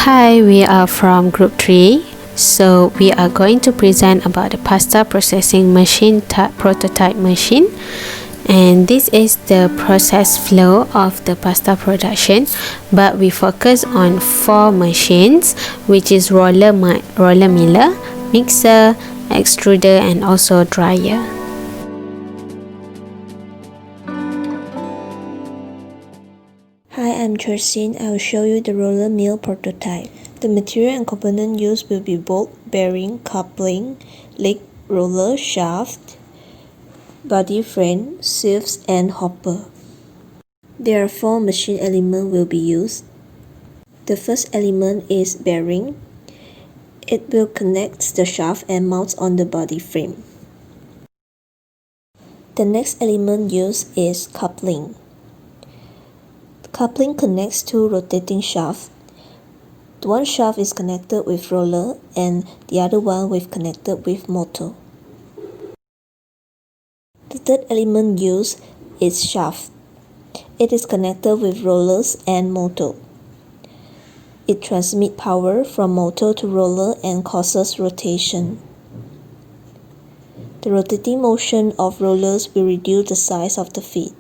Hi, we are from Group 3. So we are going to present about the pasta processing machine prototype machine. And this is the process flow of the pasta production, but we focus on 4 machines, which is roller miller, mixer, extruder, and also dryer. Hi, I'm Chersin. I will show you the roller mill prototype. The material and component used will be bolt, bearing, coupling, leg, roller, shaft, body frame, sieves, and hopper. There are 4 machine elements will be used. The first element is bearing. It will connect the shaft and mount on the body frame. The next element used is coupling. Coupling connects two rotating shafts. One shaft is connected with roller and the other one connected with motor. The third element used is shaft. It is connected with rollers and motor. It transmits power from motor to roller and causes rotation. The rotating motion of rollers will reduce the size of the feet.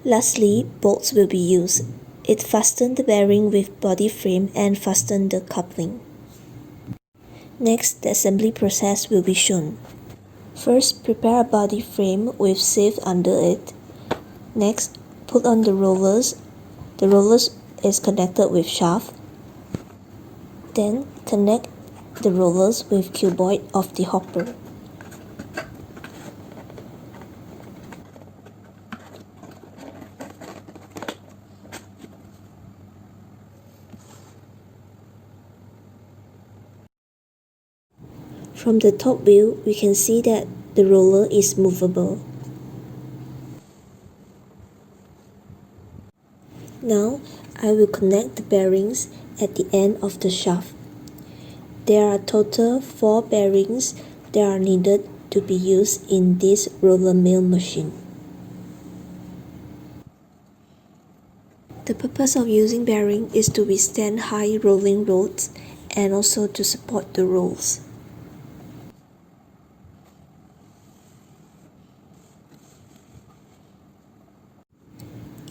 Lastly, bolts will be used. It fastens the bearing with body frame and fastens the coupling. Next, the assembly process will be shown. First, prepare a body frame with sieve under it. Next, put on the rollers. The rollers is connected with shaft. Then, connect the rollers with cuboid of the hopper. From the top view, we can see that the roller is movable. Now, I will connect the bearings at the end of the shaft. There are total 4 bearings that are needed to be used in this roller mill machine. The purpose of using bearing is to withstand high rolling loads and also to support the rolls.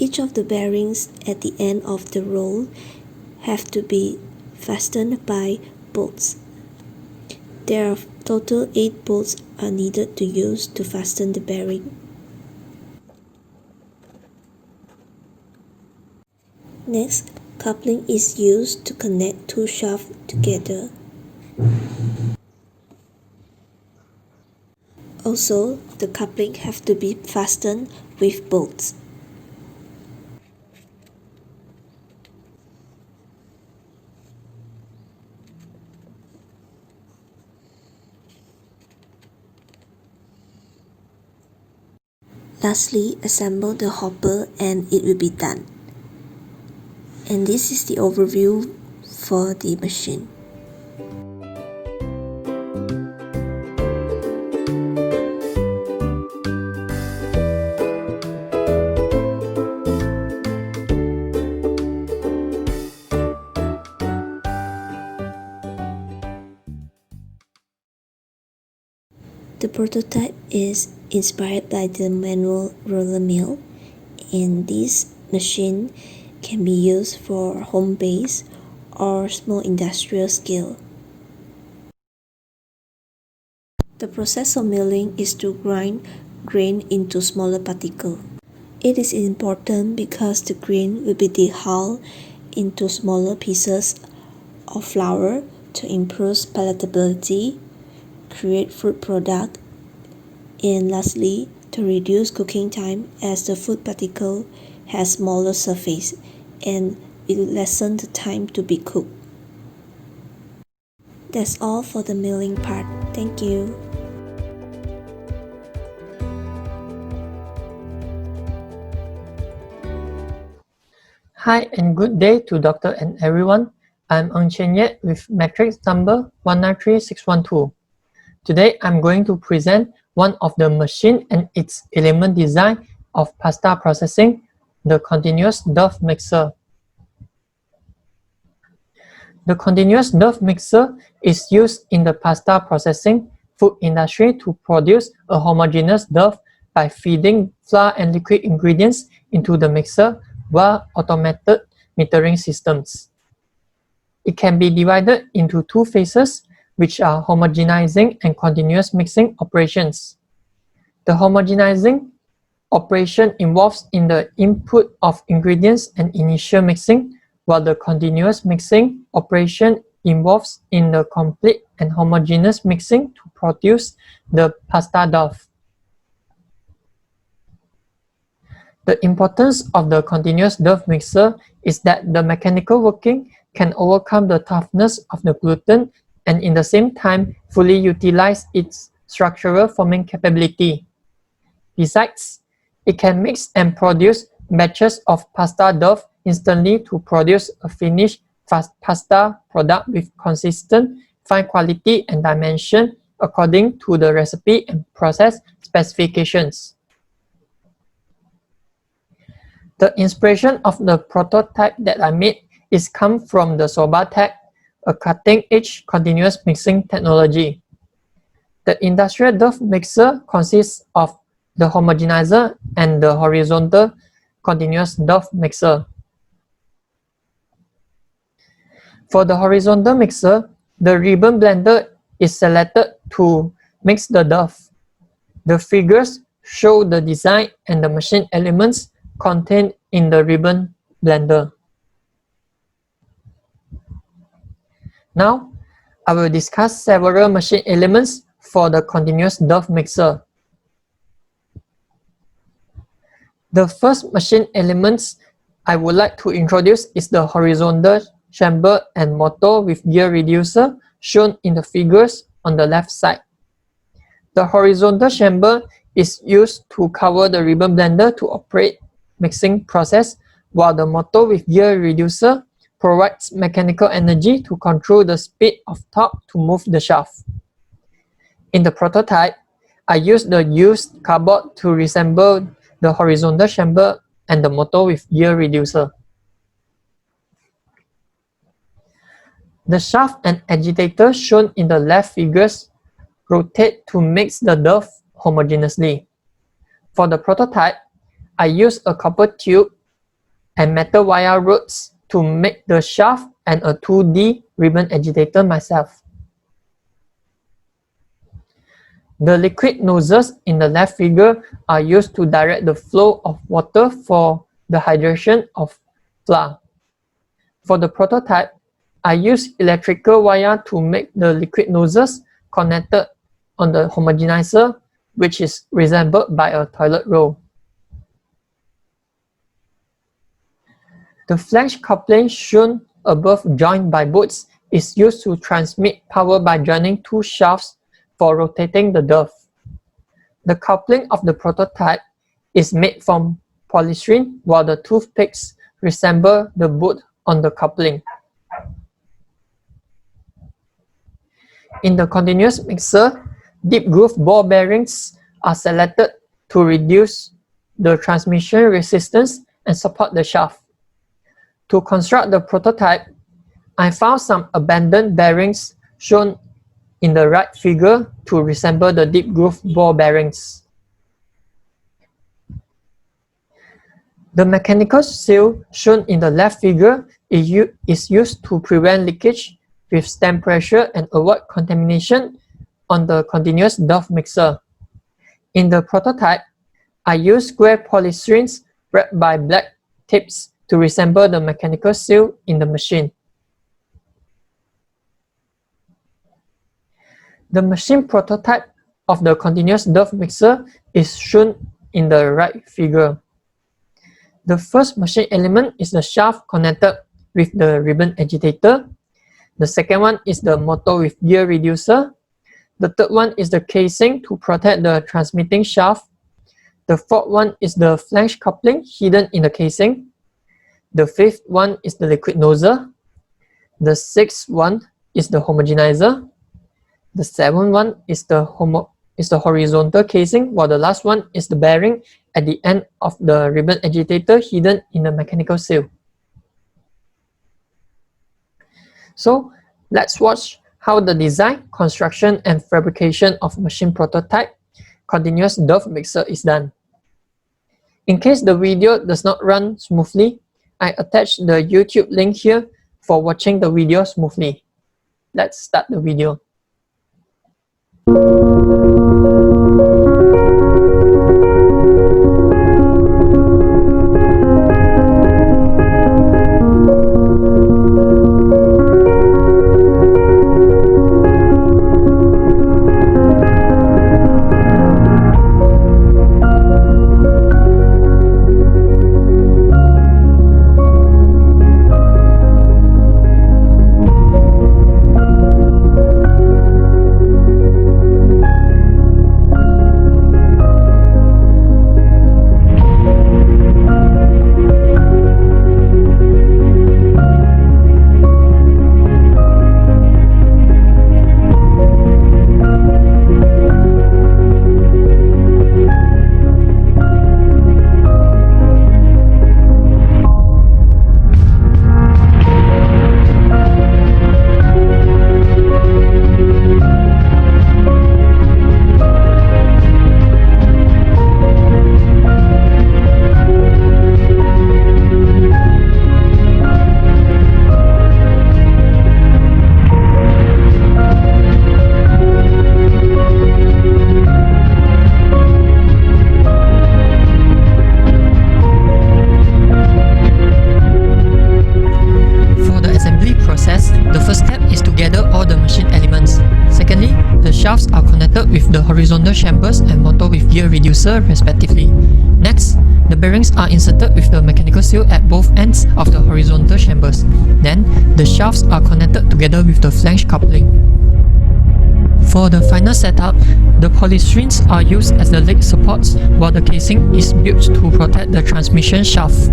Each of the bearings at the end of the roll have to be fastened by bolts. There are total 8 bolts are needed to use to fasten the bearing. Next, coupling is used to connect 2 shafts together. Also, the coupling have to be fastened with bolts. Lastly, assemble the hopper and it will be done. And this is the overview for the machine. The prototype is inspired by the manual roller mill, and this machine can be used for home base or small industrial scale. The process of milling is to grind grain into smaller particles. It is important because the grain will be dehulled into smaller pieces of flour to improve palatability, create food product, and lastly, to reduce cooking time as the food particle has smaller surface and will lessen the time to be cooked. That's all for the milling part. Thank you. Hi and good day to Doctor and everyone. I'm Ng Chen Yet with matrix number 193612. Today I'm going to present one of the machine and its element design of pasta processing, the continuous dough mixer. The continuous dough mixer is used in the pasta processing food industry to produce a homogeneous dough by feeding flour and liquid ingredients into the mixer via automated metering systems. It can be divided into two phases, which are homogenizing and continuous mixing operations. The homogenizing operation involves in the input of ingredients and initial mixing, while the continuous mixing operation involves in the complete and homogeneous mixing to produce the pasta dough. The importance of the continuous dough mixer is that the mechanical working can overcome the toughness of the gluten and in the same time fully utilize its structural forming capability. Besides, it can mix and produce batches of pasta dough instantly to produce a finished pasta product with consistent, fine quality and dimension according to the recipe and process specifications. The inspiration of the prototype that I made is come from the SobaTech, a cutting-edge continuous mixing technology. The industrial dough mixer consists of the homogenizer and the horizontal continuous dough mixer. For the horizontal mixer, the ribbon blender is selected to mix the dough. The figures show the design and the machine elements contained in the ribbon blender. Now, I will discuss several machine elements for the continuous dough mixer. The first machine elements I would like to introduce is the horizontal chamber and motor with gear reducer shown in the figures on the left side. The horizontal chamber is used to cover the ribbon blender to operate mixing process, while the motor with gear reducer provides mechanical energy to control the speed of torque to move the shaft. In the prototype, I used the used cardboard to resemble the horizontal chamber and the motor with gear reducer. The shaft and agitator shown in the left figures rotate to mix the dough homogeneously. For the prototype, I used a copper tube and metal wire rods to make the shaft and a 2D ribbon agitator myself. The liquid nozzles in the left figure are used to direct the flow of water for the hydration of flour. For the prototype, I used electrical wire to make the liquid nozzles connected on the homogenizer, which is resembled by a toilet roll. The flange coupling shown above, joined by bolts, is used to transmit power by joining two shafts for rotating the dough. The coupling of the prototype is made from polystyrene, while the toothpicks resemble the bolt on the coupling. In the continuous mixer, deep groove ball bearings are selected to reduce the transmission resistance and support the shaft. To construct the prototype, I found some abandoned bearings shown in the right figure to resemble the deep groove ball bearings. The mechanical seal shown in the left figure is used to prevent leakage with stem pressure and avoid contamination on the continuous dough mixer. In the prototype, I used square polystyrenes wrapped by black tips to resemble the mechanical seal in the machine. The machine prototype of the continuous dough mixer is shown in the right figure. The first machine element is the shaft connected with the ribbon agitator. The second one is the motor with gear reducer. The third one is the casing to protect the transmitting shaft. The fourth one is the flange coupling hidden in the casing. The fifth one is the liquid nozzle. The sixth one is the homogenizer. The seventh one is the horizontal casing, while the last one is the bearing at the end of the ribbon agitator hidden in the mechanical seal. So let's watch how the design, construction, and fabrication of machine prototype continuous dough mixer is done. In case the video does not run smoothly, I attached the YouTube link here for watching the video smoothly. Let's start the video. The first step is to gather all the machine elements. Secondly, the shafts are connected with the horizontal chambers and motor with gear reducer respectively. Next, the bearings are inserted with the mechanical seal at both ends of the horizontal chambers. Then, the shafts are connected together with the flange coupling. For the final setup, the polystrings are used as the leg supports while the casing is built to protect the transmission shaft.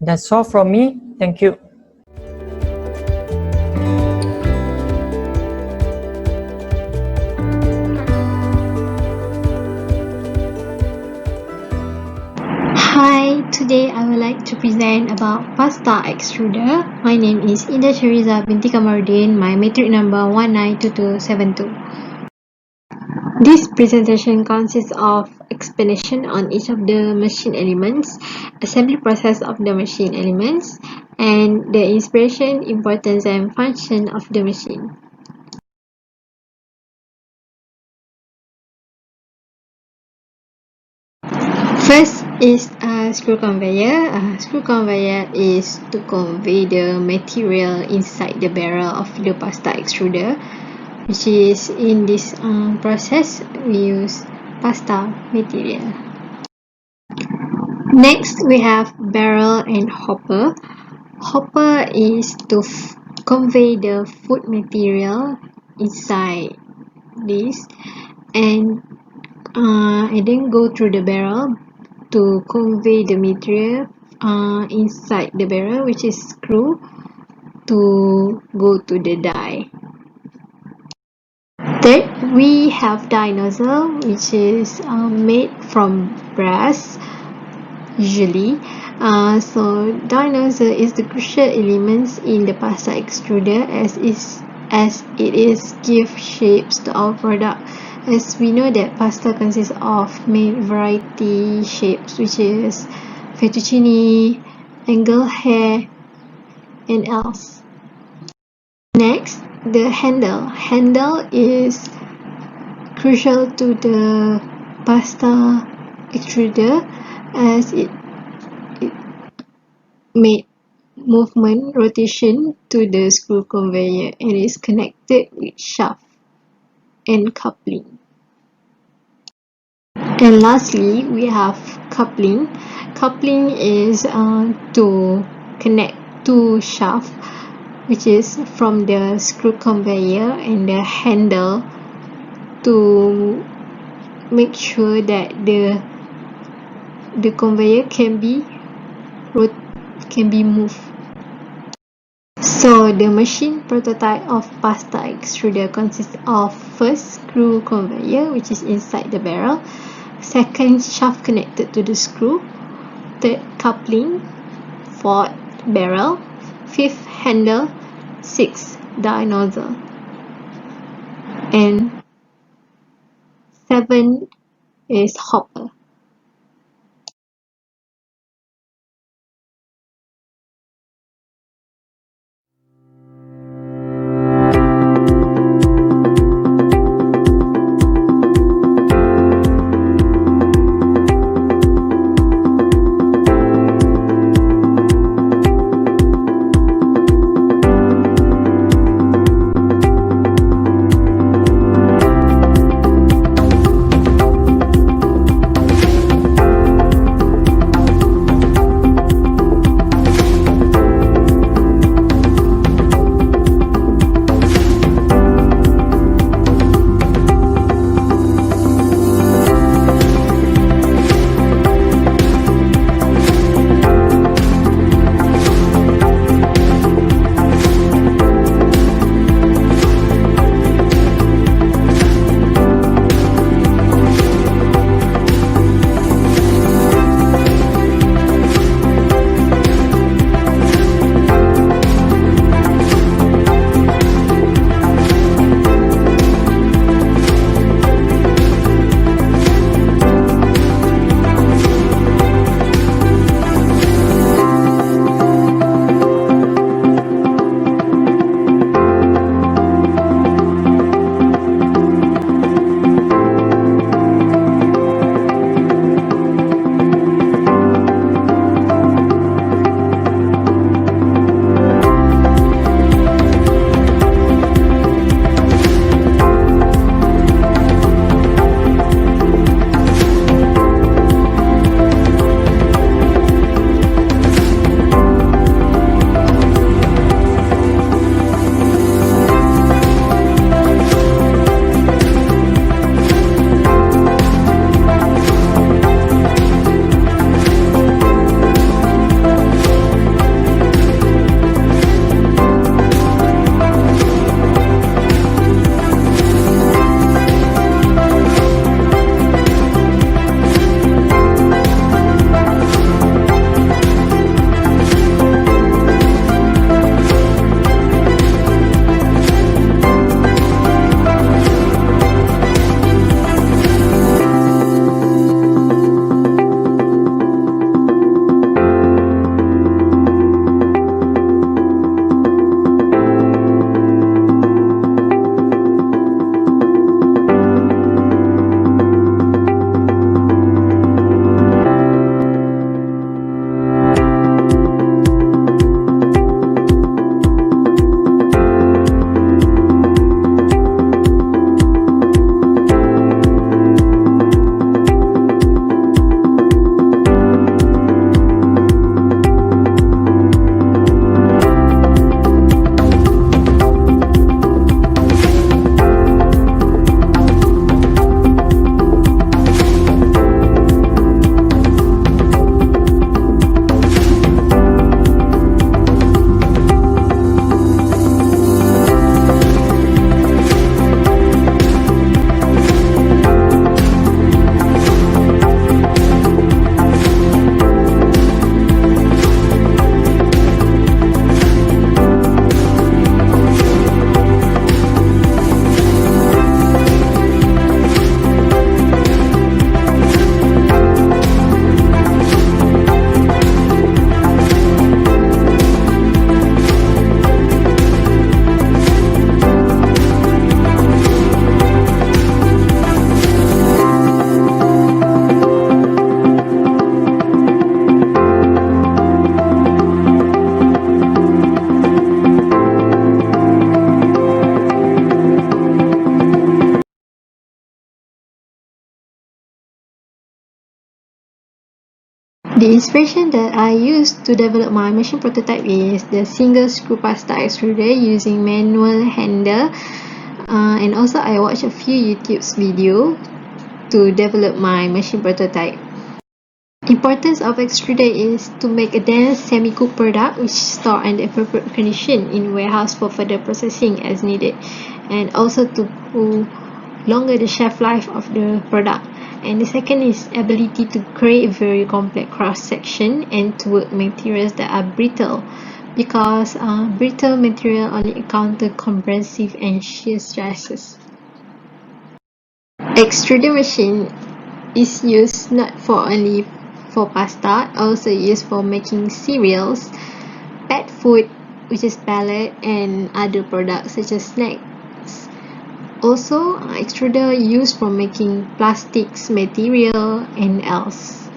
That's all from me. Thank you. Hi, today I would like to present about pasta extruder. My name is Indah Shariza binti Kamarudin, my matric number 192272. This presentation consists of explanation on each of the machine elements, assembly process of the machine elements, and the inspiration, importance, and function of the machine. First is a screw conveyor. A screw conveyor is to convey the material inside the barrel of the pasta extruder, which is in this process we use pasta material. Next we have barrel and hopper. Hopper is to convey the food material inside this, and then go through the barrel to convey the material inside the barrel, which is screw, to go to the die. Third, we have die nozzle, which is made from brass, usually. So die nozzle is the crucial elements in the pasta extruder as it is give shapes to our product. As we know that pasta consists of many variety shapes, which is fettuccine, angle hair, and else. Next, the handle. Handle is crucial to the pasta extruder as it made movement rotation to the screw conveyor and is connected with shaft and coupling. And lastly, we have coupling. Coupling is to connect two shafts, which is from the screw conveyor and the handle, to make sure that the conveyor can be moved. So the machine prototype of pasta extruder consists of first screw conveyor, which is inside the barrel, second shaft connected to the screw, third coupling, fourth barrel, fifth handle, sixth die nozzle, and seventh is hopper. inspiration that I used to develop my machine prototype is the single screw pasta extruder using manual handle, and also I watched a few YouTube videos to develop my machine prototype. Importance of extruder is to make a dense semi-cooked product which store under appropriate condition in warehouse for further processing as needed, and also to longer the shelf life of the product. And the second is ability to create very complex cross section and to work materials that are brittle, because brittle material only encounter compressive and shear stresses. Extruder machine is used not only for pasta, also used for making cereals, pet food, which is pellet, and other products such as snacks. Also, extruder used for making plastics material and else.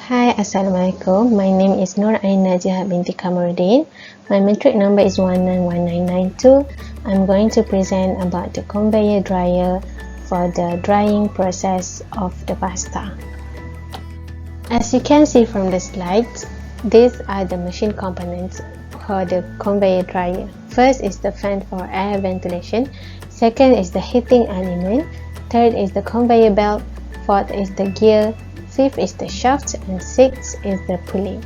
Hi, Assalamualaikum. My name is Nur Aina Jihad binti Kamarudin. My metric number is 191992. I'm going to present about the conveyor dryer for the drying process of the pasta. As you can see from the slides, these are the machine components for the conveyor dryer. First is the fan for air ventilation. Second is the heating element. Third is the conveyor belt. Fourth is the gear. Fifth is the shaft, and sixth is the pulley.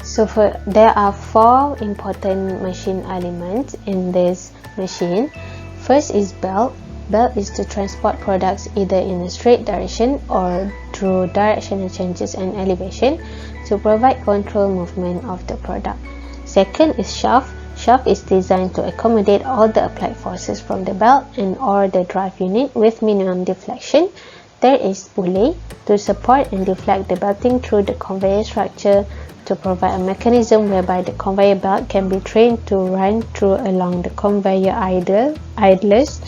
So there are four important machine elements in this machine. First is belt. Belt is to transport products either in a straight direction or through directional changes and elevation to provide control movement of the product. Second is shaft. Shaft is designed to accommodate all the applied forces from the belt and or the drive unit with minimum deflection. Third is pulley, to support and deflect the belting through the conveyor structure to provide a mechanism whereby the conveyor belt can be trained to run through along the conveyor idlers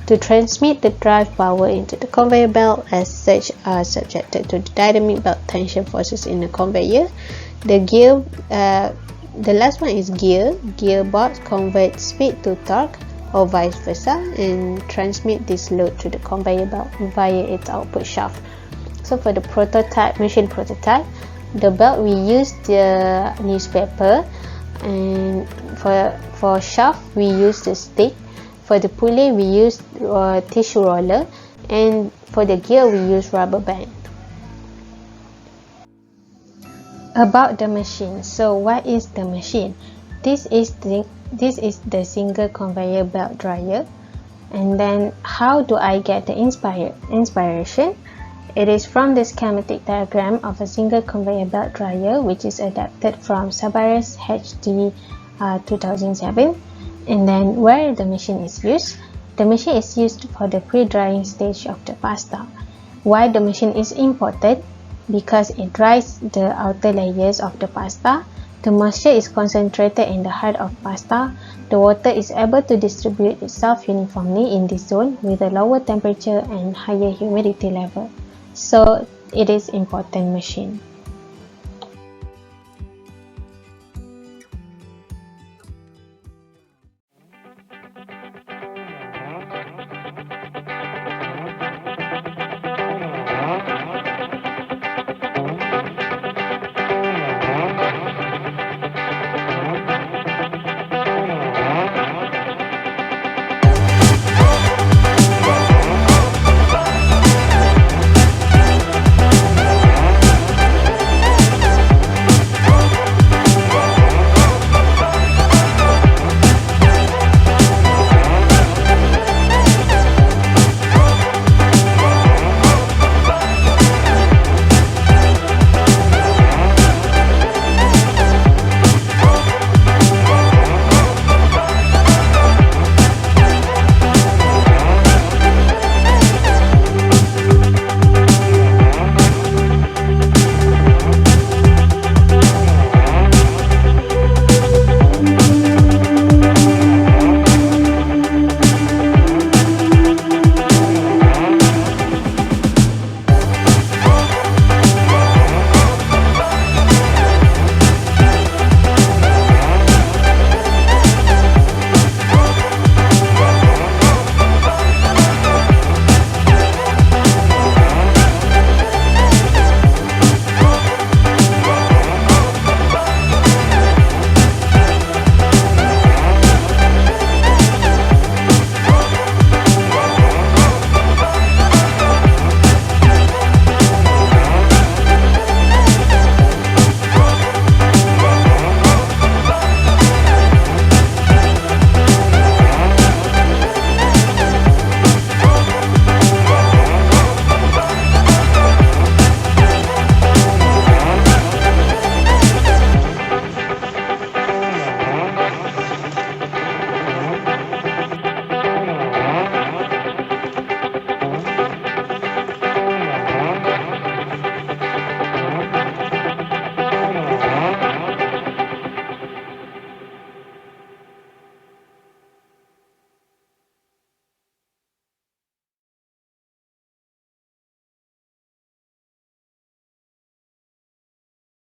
to transmit the drive power into the conveyor belt, as such are subjected to the dynamic belt tension forces in the conveyor. The last one is gear. Gearbox converts speed to torque or vice versa and transmit this load to the conveyor belt via its output shaft. So for the machine prototype, the belt we use the newspaper, and for shaft we use the stick. For the pulley we use tissue roller, and for the gear we use rubber band. About the machine. So what is the machine? This is the single conveyor belt dryer. And then how do I get the inspiration? It is from the schematic diagram of a single conveyor belt dryer, which is adapted from Sabares HD 2007. And then where the machine is used? The machine is used for the pre-drying stage of the pasta. Why the machine is important? Because it dries the outer layers of the pasta. The moisture is concentrated in the heart of pasta. The water is able to distribute itself uniformly in this zone with a lower temperature and higher humidity level. So it is important machine.